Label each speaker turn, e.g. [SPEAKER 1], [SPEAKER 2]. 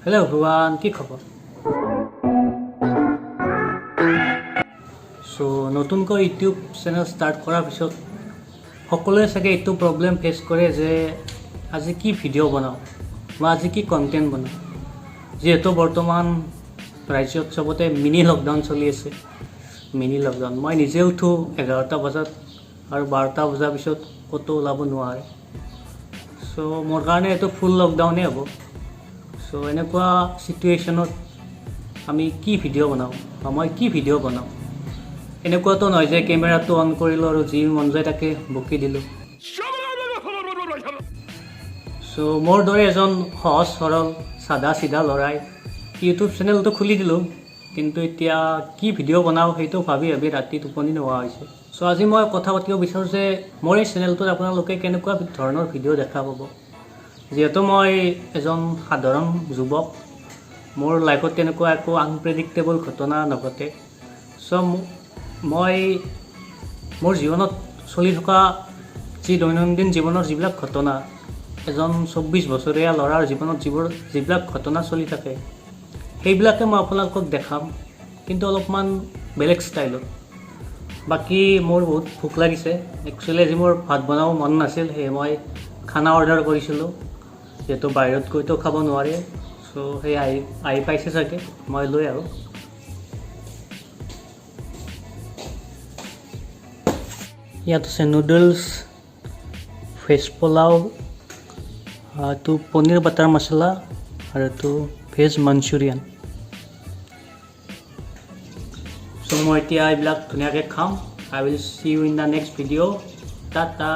[SPEAKER 1] Hello everyone, কি খবৰ? So নতুনকৈ ইউটিউব চেনেল ষ্টাৰ্ট কৰাৰ পিছত সকলোৱে চাগে এইটো প্ৰব্লেম ফেচ কৰে যে আজি কি ভিডিঅ' বনাওঁ বা আজি কি কণ্টেণ্ট বনাওঁ। যিহেতু বৰ্তমান ৰাজ্যত চবতে মিনি লকডাউন চলি আছে। মিনি লকডাউন মই নিজে উঠো 11টা বজাত আৰু 12টা বজাৰ পিছত ক'তো ওলাব নোৱাৰে। চ' মোৰ কাৰণে এইটো ফুল লকডাউনেই হ'ব। চ' এনেকুৱা চিটুৱেশ্যনত আমি কি ভিডিঅ' বনাওঁ বা মই কি ভিডিঅ' বনাওঁ। এনেকুৱাতো নহয় যে কেমেৰাটো অন কৰিলোঁ আৰু যি মন যায় তাকে বকি দিলোঁ। চ' মোৰ দৰে এজন সহজ সৰল চাদা চিধা ল'ৰাই ইউটিউব চেনেলটো খুলি দিলোঁ, কিন্তু এতিয়া কি ভিডিঅ' বনাওঁ সেইটো ভাবি ৰাতি টোপনি নোহোৱা হৈছে। চ' আজি মই কথা পাতিব বিচাৰোঁ যে মোৰ এই চেনেলটোত আপোনালোকে কেনেকুৱা ধৰণৰ ভিডিঅ' দেখা পাব। যিহেতু মই এজন সাধাৰণ যুৱক, মোৰ লাইফত তেনেকুৱা একো আনপ্ৰেডিক্টেবল ঘটনা নঘটে। চ' মই মোৰ জীৱনত চলি থকা যি দৈনন্দিন জীৱনৰ যিবিলাক ঘটনা, এজন 24 বছৰীয়া ল'ৰাৰ জীৱনত যিবিলাক ঘটনা চলি থাকে সেইবিলাকে মই আপোনালোকক দেখাম, কিন্তু অলপমান বেলেগ ষ্টাইলত। বাকী মোৰ বহুত ভোক লাগিছে। একচুৱেলি আজি মোৰ ভাত বনাব মন নাছিল, সেয়ে মই খানা অৰ্ডাৰ কৰিছিলোঁ। যিহেতু বাহিৰত গৈতো খাব নোৱাৰে, চ' সেই আহি পাইছে চাগে, মই লৈ আহোঁ। ইয়াত আছে নুডলছ, ভেজ পোলাও, এইটো পনীৰ বাটাৰ মছলা আৰু এইটো ভেজ মাঞ্চুৰিয়ান। চ' মই এতিয়া এইবিলাক ধুনীয়াকৈ খাম। I will see you in the next video'. Tata.